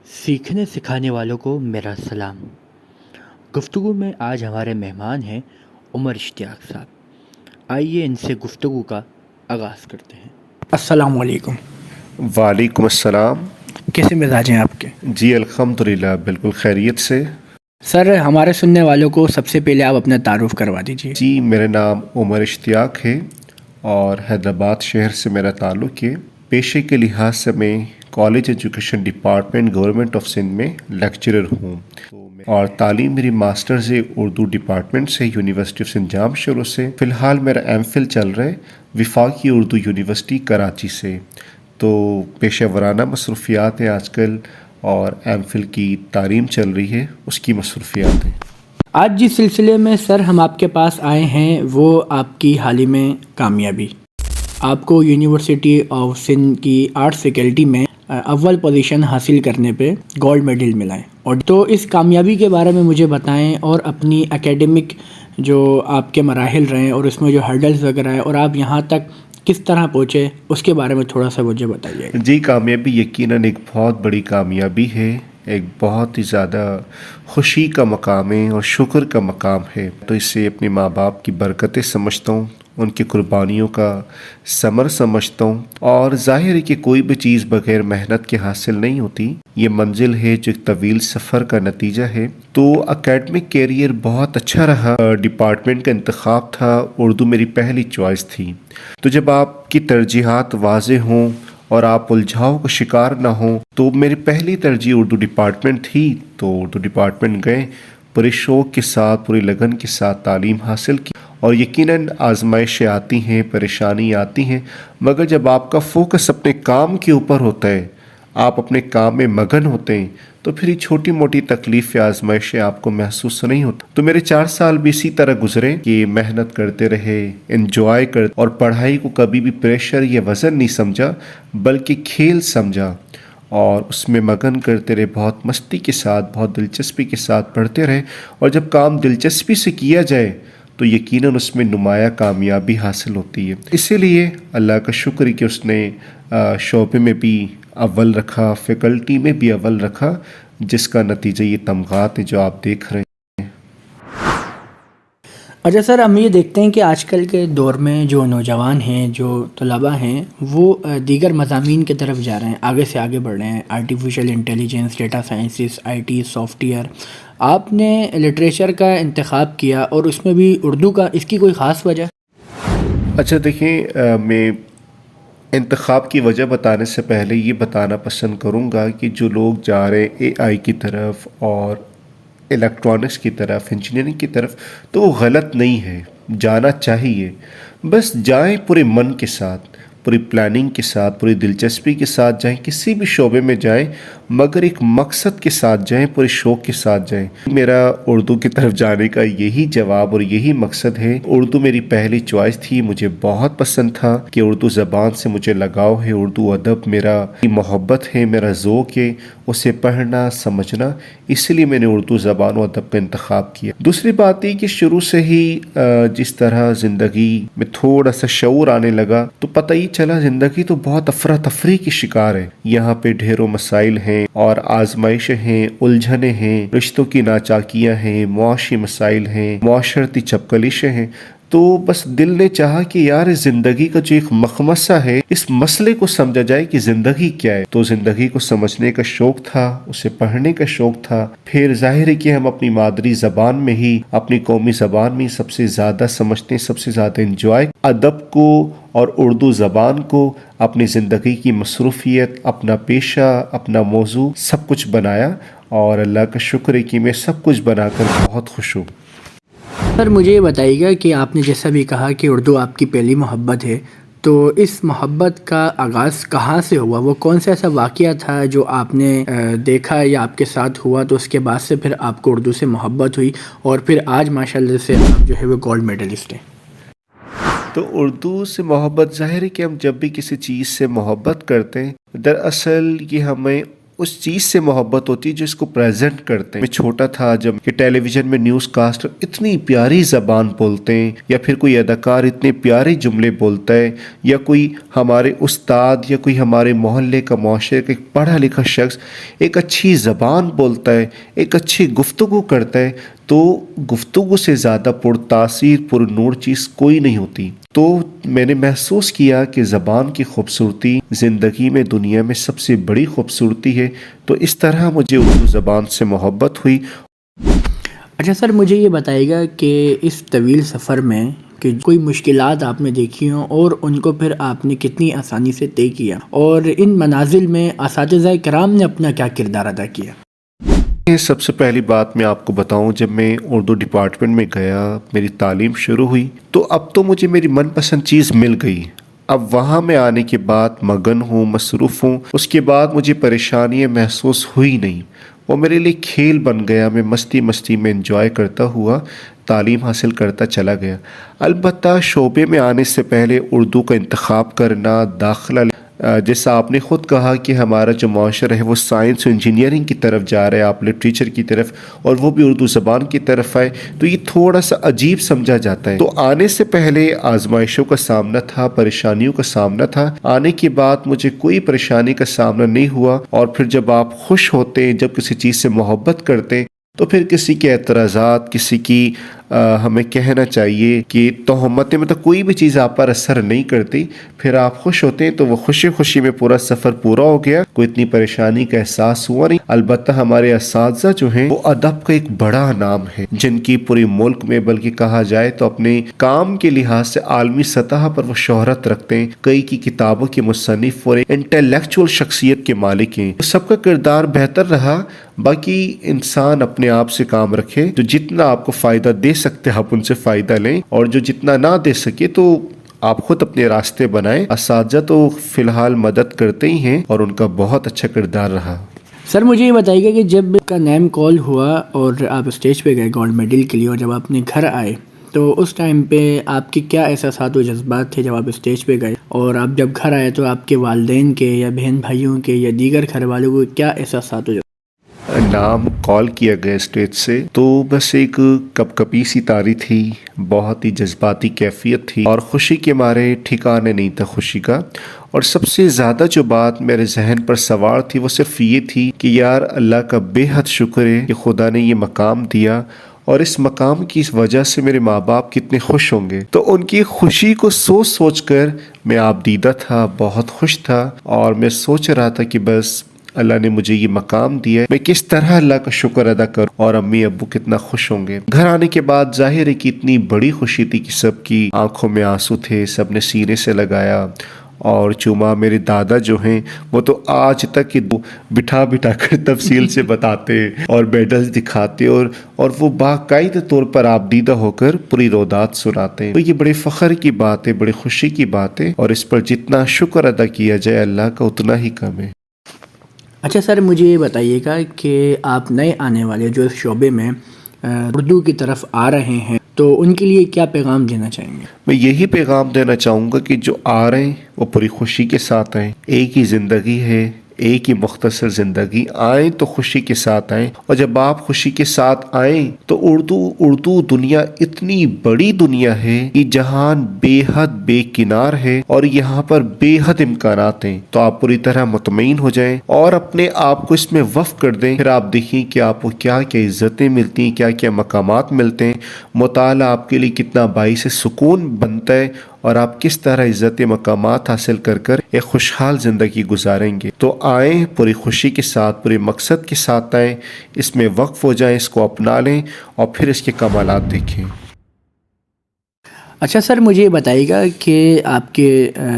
سیکھنے سکھانے والوں کو میرا سلام۔ گفتگو میں آج ہمارے مہمان ہیں عمر اشتیاق صاحب۔ آئیے ان سے گفتگو کا آغاز کرتے ہیں۔ السلام علیکم۔ وعلیکم السلام۔ کیسے مزاج ہیں آپ کے؟ جی الحمدللہ بالکل خیریت سے۔ سر، ہمارے سننے والوں کو سب سے پہلے آپ اپنا تعارف کروا دیجیے۔ جی میرا نام عمر اشتیاق ہے اور حیدرآباد شہر سے میرا تعلق ہے۔ پیشے کے لحاظ سے میں college education department government of Sindh میں لیکچرر ہوں، اور تعلیم میری ماسٹرز ہے اردو ڈپارٹمنٹ سے یونیورسٹی آف سندھ جام شروع سے۔ فی الحال میرا ایم فل چل رہا ہے وفاقی اردو یونیورسٹی کراچی سے۔ تو پیشہ ورانہ مصروفیات ہیں آج کل، اور ایم فل کی تعلیم چل رہی ہے، اس کی مصروفیات ہیں۔ آج جس سلسلے میں سر ہم آپ کے پاس آئے ہیں وہ آپ کی حال ہی میں کامیابی۔ آپ کو یونیورسٹی آف سندھ کی آرٹس فیکلٹی میں اول پوزیشن حاصل کرنے پہ گولڈ میڈل ملا ہے، اور تو اس کامیابی کے بارے میں مجھے بتائیں، اور اپنی اکیڈمک جو آپ کے مراحل رہے اور اس میں جو ہرڈلز وغیرہ ہے اور آپ یہاں تک کس طرح پہنچے، اس کے بارے میں تھوڑا سا مجھے بتائیے۔ جی کامیابی یقیناً ایک بہت بڑی کامیابی ہے، ایک بہت ہی زیادہ خوشی کا مقام ہے اور شکر کا مقام ہے۔ تو اسے اپنے ماں باپ کی برکتیں سمجھتا ہوں، ان کی قربانیوں کا ثمر سمجھتا ہوں، اور ظاہر ہے کہ کوئی بھی چیز بغیر محنت کے حاصل نہیں ہوتی۔ یہ منزل ہے جو ایک طویل سفر کا نتیجہ ہے۔ تو اکیڈمک کیریئر بہت اچھا رہا۔ ڈپارٹمنٹ کا انتخاب تھا، اردو میری پہلی چوائس تھی۔ تو جب آپ کی ترجیحات واضح ہوں اور آپ الجھاؤ کا شکار نہ ہوں، تو میری پہلی ترجیح اردو ڈپارٹمنٹ تھی۔ تو اردو ڈپارٹمنٹ گئے، پورے شوق کے ساتھ پوری لگن کے ساتھ تعلیم حاصل کی، اور یقیناً آزمائشیں آتی ہیں، پریشانی آتی ہیں، مگر جب آپ کا فوکس اپنے کام کے اوپر ہوتا ہے، آپ اپنے کام میں مگن ہوتے ہیں، تو پھر یہ چھوٹی موٹی تکلیف یا آزمائشیں آپ کو محسوس نہیں ہوتی۔ تو میرے 4 سال بھی اسی طرح گزرے کہ محنت کرتے رہے، انجوائے کرتے، اور پڑھائی کو کبھی بھی پریشر یا وزن نہیں سمجھا بلکہ کھیل سمجھا، اور اس میں مگن کرتے رہے، بہت مستی کے ساتھ، بہت دلچسپی کے ساتھ پڑھتے رہے۔ اور جب کام دلچسپی سے کیا جائے تو یقیناً اس میں نمایاں کامیابی حاصل ہوتی ہے۔ اسی لیے اللہ کا شکر ہے کہ اس نے شعبے میں بھی اول رکھا، فیکلٹی میں بھی اول رکھا، جس کا نتیجہ یہ تمغات ہیں جو آپ دیکھ رہے ہیں۔ اچھا سر، ہم یہ دیکھتے ہیں کہ آج کل کے دور میں جو نوجوان ہیں، جو طلباء ہیں، وہ دیگر مضامین کی طرف جا رہے ہیں، آگے سے آگے بڑھ رہے ہیں، artificial intelligence, data sciences, I T, soft where. آپ نے لٹریچر کا انتخاب کیا، اور اس میں بھی اردو کا، اس کی کوئی خاص وجہ؟ اچھا دیکھیں، میں انتخاب کی وجہ بتانے سے پہلے یہ بتانا پسند کروں گا کہ جو لوگ جا رہے اے آئی کی طرف اور الیکٹرانکس کی طرف، انجینئرنگ کی طرف، تو وہ غلط نہیں ہے، جانا چاہیے۔ بس جائیں پورے من کے ساتھ، پوری پلاننگ کے ساتھ، پوری دلچسپی کے ساتھ جائیں، کسی بھی شعبے میں جائیں، مگر ایک مقصد کے ساتھ جائیں، پورے شوق کے ساتھ جائیں۔ میرا اردو کی طرف جانے کا یہی جواب اور یہی مقصد ہے۔ اردو میری پہلی چوائس تھی، مجھے بہت پسند تھا کہ اردو زبان سے مجھے لگاؤ ہے، اردو ادب میرا محبت ہے، میرا ذوق ہے، اسے پڑھنا، سمجھنا، اس لیے میں نے اردو زبان و ادب کا انتخاب کیا۔ دوسری بات یہ کہ شروع سے ہی جس طرح زندگی میں تھوڑا سا شعور آنے لگا، تو پتہ ہی چلا زندگی تو بہت افراتفری کی شکار ہے۔ یہاں پہ ڈھیروں مسائل ہیں اور آزمائشیں ہیں، الجھنیں ہیں، رشتوں کی ناچاکیاں ہیں، معاشی مسائل ہیں، معاشرتی چپکلشیں ہیں۔ تو بس دل نے چاہا کہ یار زندگی کا جو ایک مخمصہ ہے، اس مسئلے کو سمجھا جائے کہ زندگی کیا ہے۔ تو زندگی کو سمجھنے کا شوق تھا، اسے پڑھنے کا شوق تھا۔ پھر ظاہر ہے کہ ہم اپنی مادری زبان میں ہی، اپنی قومی زبان میں سب سے زیادہ سمجھتے ہیں، سب سے زیادہ انجوائے ادب کو اور اردو زبان کو اپنی زندگی کی مصروفیت، اپنا پیشہ، اپنا موضوع سب کچھ بنایا، اور اللہ کا شکر ہے کہ میں سب کچھ بنا کر بہت خوش ہوں۔ سر مجھے یہ بتائیے گا کہ آپ نے جیسا بھی کہا کہ اردو آپ کی پہلی محبت ہے، تو اس محبت کا آغاز کہاں سے ہوا؟ وہ کون سا ایسا واقعہ تھا جو آپ نے دیکھا یا آپ کے ساتھ ہوا، تو اس کے بعد سے پھر آپ کو اردو سے محبت ہوئی، اور پھر آج ماشاءاللہ سے آپ جو ہے وہ گولڈ میڈلسٹ ہیں؟ تو اردو سے محبت، ظاہر ہے کہ ہم جب بھی کسی چیز سے محبت کرتے ہیں، دراصل یہ ہمیں اس چیز سے محبت ہوتی ہے جو اس کو پریزنٹ کرتے ہیں. میں چھوٹا تھا جب کہ ٹیلی ویژن میں نیوز کاسٹر اتنی پیاری زبان بولتے ہیں، یا پھر کوئی اداکار اتنے پیارے جملے بولتا ہے، یا کوئی ہمارے استاد یا کوئی ہمارے محلے کا معاشرے کا ایک پڑھا لکھا شخص ایک اچھی زبان بولتا ہے، ایک اچھی گفتگو کرتا ہے، تو گفتگو سے زیادہ پر تاثیر پر نور چیز کوئی نہیں ہوتی. تو میں نے محسوس کیا کہ زبان کی خوبصورتی زندگی میں دنیا میں سب سے بڑی خوبصورتی ہے. تو اس طرح مجھے اردو زبان سے محبت ہوئی. اچھا سر، مجھے یہ بتائیے گا کہ اس طویل سفر میں کہ کوئی مشکلات آپ نے دیکھی ہوں اور ان کو پھر آپ نے کتنی آسانی سے طے کیا، اور ان منازل میں اساتذہ کرام نے اپنا کیا کردار ادا کیا؟ سب سے پہلی بات میں آپ کو بتاؤں، جب میں اردو ڈپارٹمنٹ میں گیا، میری تعلیم شروع ہوئی، تو اب تو مجھے میری من پسند چیز مل گئی. اب وہاں میں آنے کے بعد مگن ہوں، مصروف ہوں. اس کے بعد مجھے پریشانیاں محسوس ہوئی نہیں، وہ میرے لیے کھیل بن گیا. میں مستی مستی میں انجوائے کرتا ہوا تعلیم حاصل کرتا چلا گیا. البتہ شعبے میں آنے سے پہلے اردو کا انتخاب کرنا، داخلہ جیسا آپ نے خود کہا کہ ہمارا جو معاشرہ ہے وہ سائنس و انجینئرنگ کی طرف جا رہا ہے، آپ لٹریچر کی طرف، اور وہ بھی اردو زبان کی طرف آئے، تو یہ تھوڑا سا عجیب سمجھا جاتا ہے. تو آنے سے پہلے آزمائشوں کا سامنا تھا، پریشانیوں کا سامنا تھا. آنے کے بعد مجھے کوئی پریشانی کا سامنا نہیں ہوا. اور پھر جب آپ خوش ہوتے ہیں، جب کسی چیز سے محبت کرتے ہیں، تو پھر کسی کے اعتراضات، کسی کی ہمیں کہنا چاہیے کہ تہمتیں، مطلب کوئی بھی چیز آپ پر اثر نہیں کرتی. پھر آپ خوش ہوتے ہیں تو وہ خوشی خوشی میں پورا سفر پورا ہو گیا، کوئی اتنی پریشانی کا احساس ہوا نہیں. البتہ ہمارے اساتذہ جو ہیں وہ ادب کا ایک بڑا نام ہے، جن کی پوری ملک میں بلکہ کہا جائے تو اپنے کام کے لحاظ سے عالمی سطح پر وہ شہرت رکھتے ہیں. کئی کی کتابوں کے مصنف اور انٹلیکچوئل شخصیت کے مالک ہیں. سب کا کردار بہتر رہا. باقی انسان اپنے آپ سے کام رکھے، جو جتنا آپ کو فائدہ دے سکتے آپ ان سے فائدہ لیں، اور جو جتنا نہ دے سکے تو آپ خود اپنے راستے بنائیں. اساتذہ تو فی الحال مدد کرتے ہی ہیں اور ان کا بہت اچھا کردار رہا. سر مجھے یہ بتائیے گا کہ جب کا نیم کال ہوا اور آپ اسٹیج پہ گئے گولڈ میڈل کے لیے، اور جب آپ اپنے گھر آئے تو اس ٹائم پہ آپ کے کیا احساسات و جذبات تھے جب آپ اسٹیج پہ گئے؟ اور آپ جب گھر آئے تو آپ کے والدین کے یا بہن بھائیوں کے یا دیگر گھر والوں کو کیا احساسات و نام کال کیا گیا اسٹیج سے، تو بس ایک کپ کپی سی تاری تھی، بہت ہی جذباتی کیفیت تھی، اور خوشی کے مارے ٹھکانے نہیں تھا خوشی کا. اور سب سے زیادہ جو بات میرے ذہن پر سوار تھی وہ صرف یہ تھی کہ یار اللہ کا بے حد شکر ہے کہ خدا نے یہ مقام دیا، اور اس مقام کی وجہ سے میرے ماں باپ کتنے خوش ہوں گے. تو ان کی خوشی کو سوچ سوچ کر میں آپ دیدہ تھا، بہت خوش تھا. اور میں سوچ رہا تھا کہ بس اللہ نے مجھے یہ مقام دیا ہے، میں کس طرح اللہ کا شکر ادا کروں، اور امی ابو کتنا خوش ہوں گے. گھر آنے کے بعد ظاہر ہے کہ اتنی بڑی خوشی تھی کہ سب کی آنکھوں میں آنسو تھے، سب نے سینے سے لگایا اور چوما. میرے دادا جو ہیں وہ تو آج تک بٹھا بٹھا کر تفصیل سے بتاتے اور میڈلز دکھاتے، اور وہ باقاعدہ طور پر آپ دیدہ ہو کر پوری رودات سناتے ہیں. تو یہ بڑے فخر کی بات ہے، بڑی خوشی کی بات ہے، اور اس پر جتنا شکر ادا کیا جائے اللہ کا اتنا ہی کم ہے. اچھا سر، مجھے یہ بتائیے گا کہ آپ نئے آنے والے جو اس شعبے میں اردو کی طرف آ رہے ہیں، تو ان کے لیے کیا پیغام دینا چاہیں گے؟ میں یہی پیغام دینا چاہوں گا کہ جو آ رہے ہیں وہ پوری خوشی کے ساتھ آئیں. ایک ہی زندگی ہے، ایک ہی مختصر زندگی. آئیں تو خوشی کے ساتھ آئیں، اور جب آپ خوشی کے ساتھ آئیں تو اردو دنیا اتنی بڑی دنیا ہے، یہ جہان بے حد بے کنار ہے، اور یہاں پر بے حد امکانات ہیں. تو آپ پوری طرح مطمئن ہو جائیں اور اپنے آپ کو اس میں وقف کر دیں. پھر آپ دیکھیں کہ آپ کو کیا کیا عزتیں ملتی ہیں، کیا کیا مقامات ملتے ہیں. مطالعہ آپ کے لیے کتنا باعث سکون بنتا ہے، اور آپ کس طرح عزت مقامات حاصل کر کر ایک خوشحال زندگی گزاریں گے. تو آئیں پوری خوشی کے ساتھ، پورے مقصد کے ساتھ آئیں، اس میں وقف ہو جائیں، اس کو اپنا لیں، اور پھر اس کے کمالات دیکھیں. اچھا سر، مجھے یہ بتائیے گا کہ آپ کے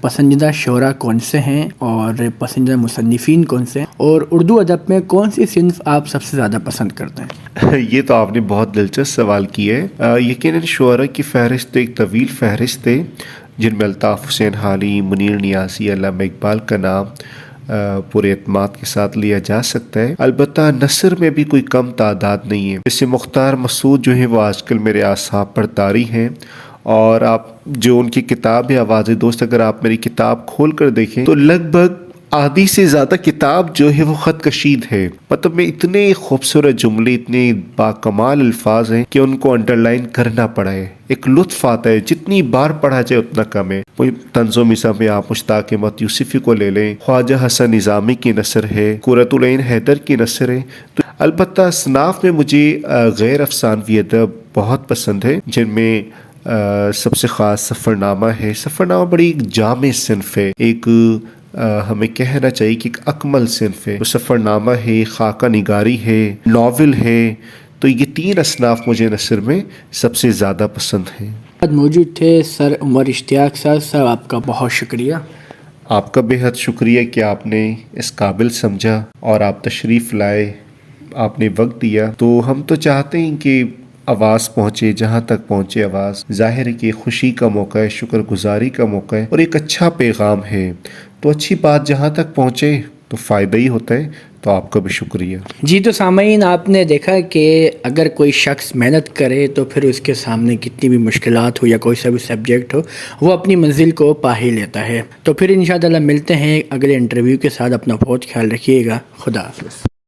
پسندیدہ شعراء کون سے ہیں اور پسندیدہ مصنفین کون سے ہیں، اور اردو ادب میں کون سی صنف آپ سب سے زیادہ پسند کرتے ہیں؟ یہ تو آپ نے بہت دلچسپ سوال کیا ہے. یقیناً شعراء کی فہرست ایک طویل فہرست ہے، جن میں الطاف حسین حالی، منیر نیازی، علامہ اقبال کا نام پورے اعتماد کے ساتھ لیا جا سکتا ہے. البتہ نثر میں بھی کوئی کم تعداد نہیں ہے. جیسے مختار مسعود جو ہیں وہ آج کل میرے اعصاب پر طاری ہیں، اور آپ جو ان کی کتاب ہے آواز دوست، اگر آپ میری کتاب کھول کر دیکھیں تو لگ بھگ آدھی سے زیادہ کتاب جو ہے وہ خط کشید ہے، مطلب میں اتنے خوبصورت جملے، اتنے باکمال الفاظ ہیں کہ ان کو انڈر لائن کرنا پڑا ہے، ایک لطف آتا ہے، جتنی بار پڑھا جائے اتنا کم ہے۔ وہی طنز و مزاح میں آپ مشتاق احمد یوسفی کو لے لیں، خواجہ حسن نظامی کی نثر ہے، قرۃ العین حیدر کی نثر ہے۔ تو البتہ اصناف میں مجھے غیر افسانوی ادب بہت پسند ہے، جن میں سب سے خاص سفرنامہ ہے۔ سفرنامہ بڑی ایک جامع صنف ہے، ایک ہمیں کہنا چاہیے کہ ایک اکمل صنف ہے۔ سفرنامہ ہے، خاکہ نگاری ہے، ناول ہے۔ تو یہ تین اصناف مجھے نثر میں سب سے زیادہ پسند ہیں۔ موجود تھے سر عمر اشتیاق صاحب، آپ کا بہت شکریہ۔ آپ کا بے حد شکریہ کہ آپ نے اس قابل سمجھا اور آپ تشریف لائے، آپ نے وقت دیا۔ تو ہم تو چاہتے ہیں کہ آواز پہنچے، جہاں تک پہنچے آواز، ظاہر ہے کہ خوشی کا موقع ہے، شکر گزاری کا موقع ہے اور ایک اچھا پیغام ہے، تو اچھی بات جہاں تک پہنچے تو فائدہ ہی ہوتا ہے۔ تو آپ کا بھی شکریہ۔ جی تو سامعین، آپ نے دیکھا کہ اگر کوئی شخص محنت کرے تو پھر اس کے سامنے کتنی بھی مشکلات ہو یا کوئی سا بھی سبجیکٹ ہو، وہ اپنی منزل کو پا ہی لیتا ہے۔ تو پھر انشاءاللہ ملتے ہیں اگلے انٹرویو کے ساتھ۔ اپنا بہت خیال رکھیے گا۔ خدا حافظ۔